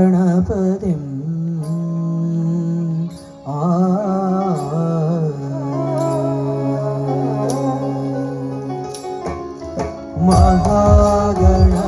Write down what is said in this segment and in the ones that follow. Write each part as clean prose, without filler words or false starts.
ഗണപതിം മഹാഗണപതിം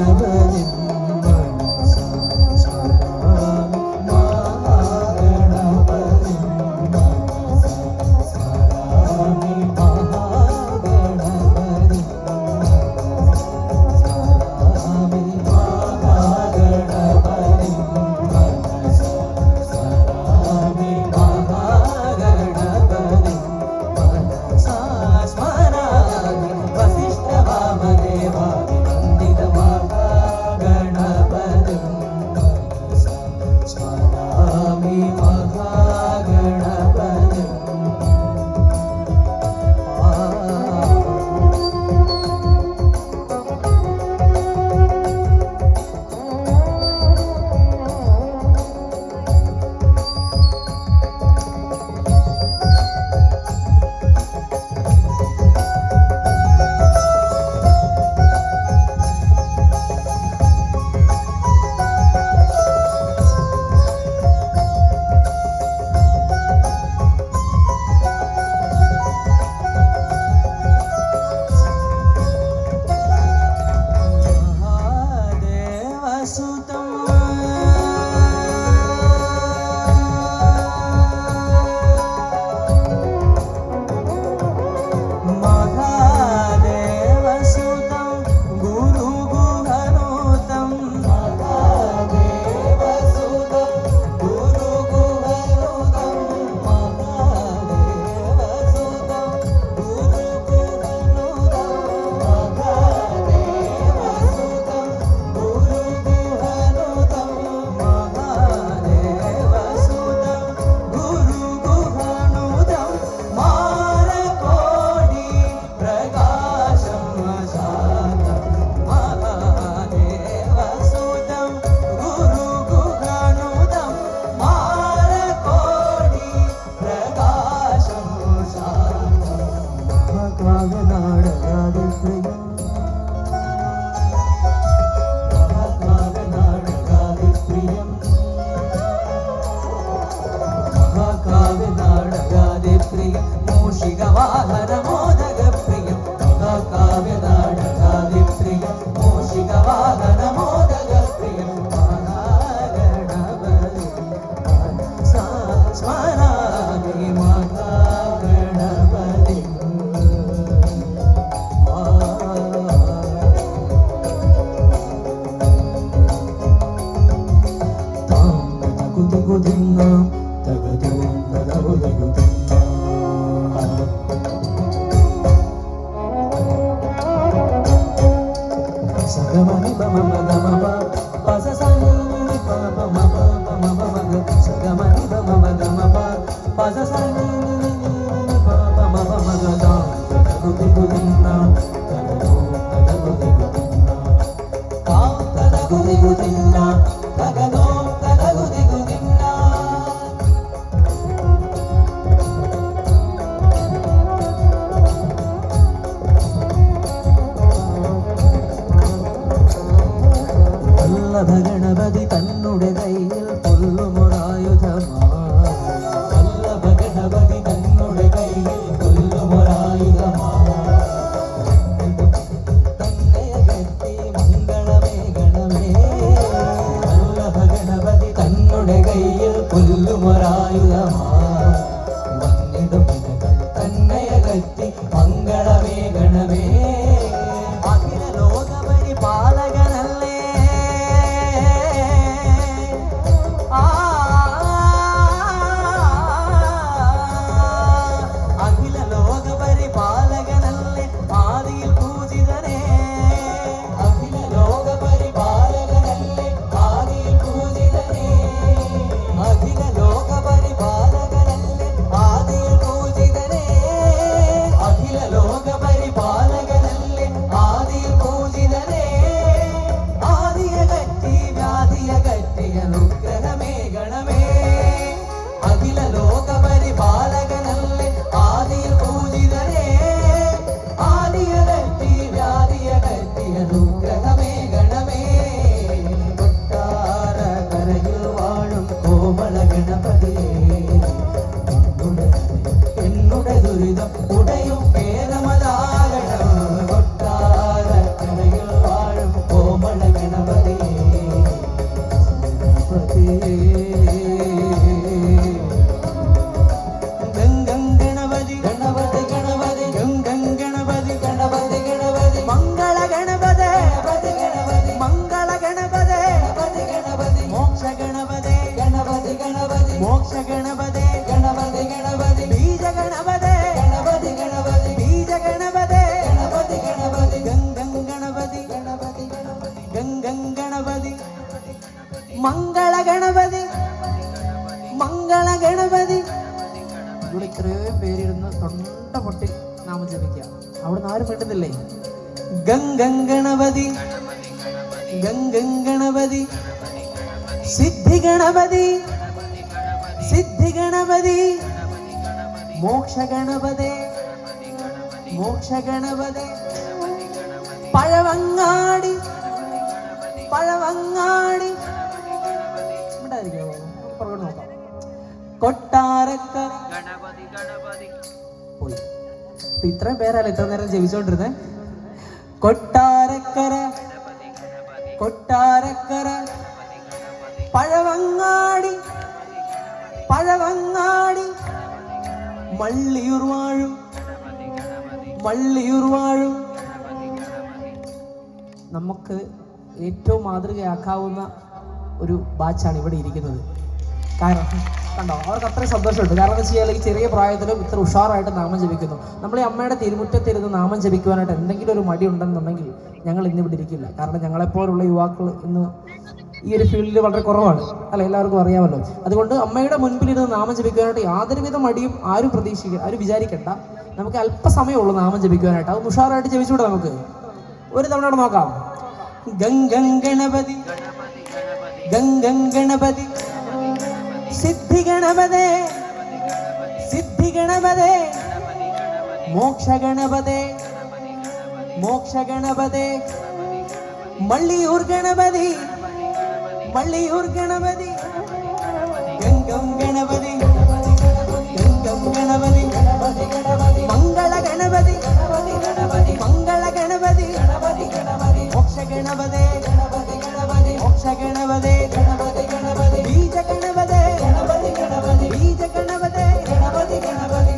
ഗണപതി തന്നുടെ കയ്യിൽ കൊല്ലുമൊരായുധമാ. വല്ലഭ ഗണപതി വാഴും കോമള ഗണപതിയേ എന്നുടെ ദുരിതം ഉടയും പേരമതാരണം കൊട്ടാരക്കരയിൽ വാഴും കോമള ഗണപതിയേ ഗംഗം ഗണപതി ഗണപതി ഗണപതി ഗംഗം ഗണപതി ഗണപതി ഗണപതി മംഗള ഗണപതി ഗണപതി മംഗള ഗണപതി ഗണപതി ഗണപതി മോക്ഷ ഗണപതി ഗണപതി ഗണപതി മോക്ഷ ഗണപതി ഗണപതി ഗണപതി ബീജ ഗണപതി ഗണപതി ഗണപതി ബീജ ഗണപതി ഗണപതി ഗണപതി ഗംഗം ഗണപതി ഗണപതി ഗണപതി ഗംഗം ഗണപതി മംഗള ഗണപതി മംഗള ഗണപതി. ഇവിടെ ഇത്രയും പേരിരുന്ന് തൊണ്ട പൊട്ടി നാമം ജപിക്കുക. അവിടുന്ന് ആരും വേണ്ടുന്നില്ലേ? ഗംഗം ഗണപതി ഗംഗം ഗണപതി സിദ്ധി ഗണപതി സിദ്ധി ഗണപതി മോക്ഷ ഗണപതി മോക്ഷ ഗണപതി പഴവങ്ങാടി പഴവങ്ങാടി നോക്കാം. കൊട്ടാരക്കര പോയി. ഇത്രയും പേരല്ല ഇത്ര നേരം ജപിച്ചോണ്ടിരുന്നേ. കൊട്ടാരക്കര കൊട്ടാരക്കര പഴവങ്ങാടി പഴവങ്ങാടി മള്ളിയൂർ വാഴും മള്ളിയൂർ വാഴും. നമുക്ക് ഏറ്റവും മാതൃകയാക്കാവുന്ന ഒരു ബാച്ചാണ് ഇവിടെ ഇരിക്കുന്നത്. കാരണം കണ്ടോ, അവർക്ക് അത്രയും സന്തോഷമുണ്ട്. കാരണം എന്താ വെച്ചാൽ ഈ ചെറിയ പ്രായത്തിലും ഇത്ര ഉഷാറായിട്ട് നാമം ജപിക്കുന്നു. നമ്മൾ ഈ അമ്മയുടെ തിരുമുറ്റത്തിരുന്ന് നാമം ജപിക്കുവാനായിട്ട് എന്തെങ്കിലും ഒരു മടി ഉണ്ടെന്നുണ്ടെങ്കിൽ ഞങ്ങൾ ഇന്ന് ഇവിടെ ഇരിക്കില്ല. കാരണം ഞങ്ങളെപ്പോലുള്ള യുവാക്കൾ ഇന്ന് ഈ ഒരു ഫീൽഡിൽ വളരെ കുറവാണ്, അല്ല, എല്ലാവർക്കും അറിയാമല്ലോ. അതുകൊണ്ട് അമ്മയുടെ മുൻപിലിരുന്ന് നാമം ജപിക്കുവാനായിട്ട് യാതൊരുവിധ മടിയും ആരും ആരും വിചാരിക്കണ്ട. നമുക്ക് അല്പസമയമുള്ളൂ നാമം ജപിക്കുവാനായിട്ട്. അത് ഉഷാറായിട്ട് ജപിച്ചുകൂടെ നമുക്ക് ഒരു തവണ അവിടെ നോക്കാം. ഗംഗം ഗണപതി ഗംഗം ഗണപതി സിദ്ധി ഗണപതി സിദ്ധി ഗണപതി മോക്ഷ ഗണപതി മോക്ഷ ഗണപതി മള്ളിയൂർ ഗണപതി മള്ളിയൂർ ഗണപതി ഗംഗം ഗണപതി ഗംഗം ഗണപതി മംഗള ഗണപതി മംഗള ഗണപതി മോക്ഷ ഗണപതി മോക്ഷ ഗണപതി ബീജ ഗണപതി ബീജ ഗണപതി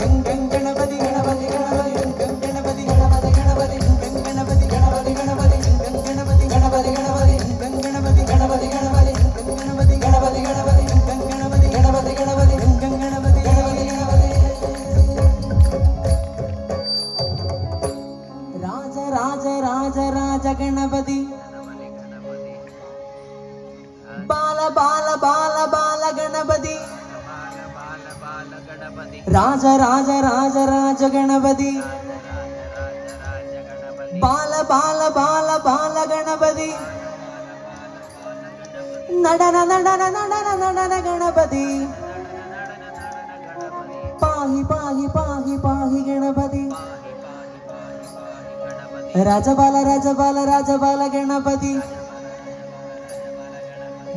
ഗംഗം ഗണപതി ഗണപതി ഗംഗം ഗണപതി ഗണപതി ഗണപതി ഗംഗം ഗണപതി ഗണപതി ഗണപതി ഗംഗം ഗണപതി ഗണപതി ഗണപതി ഗംഗം ഗണപതി ഗണപതി ഗണപതി ഗംഗം ഗണപതി ഗണപതി ഗണപതി ഗംഗം ഗണപതി ഗണപതി ഗണപതി ഗംഗം ഗണപതി ഗണപതി ഗണപതി. രാജ രാജ രാജ രാജ ഗണപതി ബാല ബാല ബാല ബാല ഗണപതി രാജ രാജ രാജ രാജ ഗണപതി ബാല ബാല ബാല ബാല ഗണപതി നടന നടന നടന നടന ഗണപതി പാഹി പാഹി പാഹി പാഹി ഗണപതി രാജബാല രാജബാല രാജബാല ഗണപതി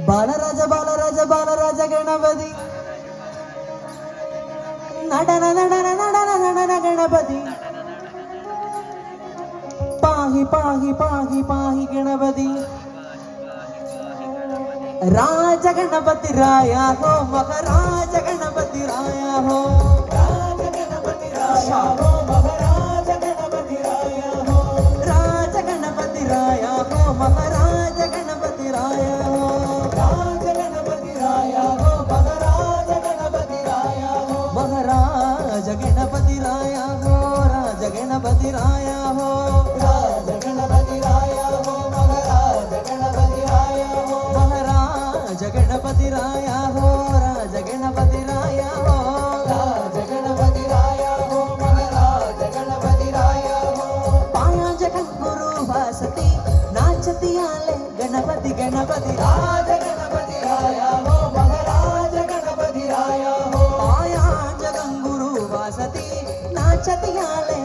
ബാലരാജ ബാലരാജ ബാലരാജ ഗണപതി നടന നടന നടന നടന ഗണപതി പാഹി പാഹി പാഹി പാഹി ഗണപതി രാജ ഗണപതി രായ ഹോ മഹാരാജ ഗണപതി രായ ഹോ രാജ ഗണപതി രായ ഹോ മഹാരാജ ഗണപതി രായ ഹോ രാജ ഗണപതി രായ ഹോ മഹാരാജ ഗണപതി രായ ഹോ രാജ ഗണപതി രായ ഹോ മഹാരാജ ഗണപതി രായ ഹോ മഹാരാജ ഗണപതി രായ ഹോ രാജ ഗണപതി രായ ഹോ രാജ ഗണപതി രായ ഹോ മഹാരാജ ഗണപതി രായ ഹോ മഹാരാജ ഗണപതി രായ ഹോ രാജ ഗണപതി രായ ഹോ രാജ ഗണപതി രായ ഹോ മഹാരാജ ഗണപതി രായ ഹോ പായാ ജഗദ്ഗുരു വസതി നാചതി ആലെ ഗണപതി ഗണപതി രാജ ഗണപതി രായ ഹോ മഹാരാജ ഗണപതി രായ ഹോ പായാ ജഗദ്ഗുരു വസതി നാചതി ആലെ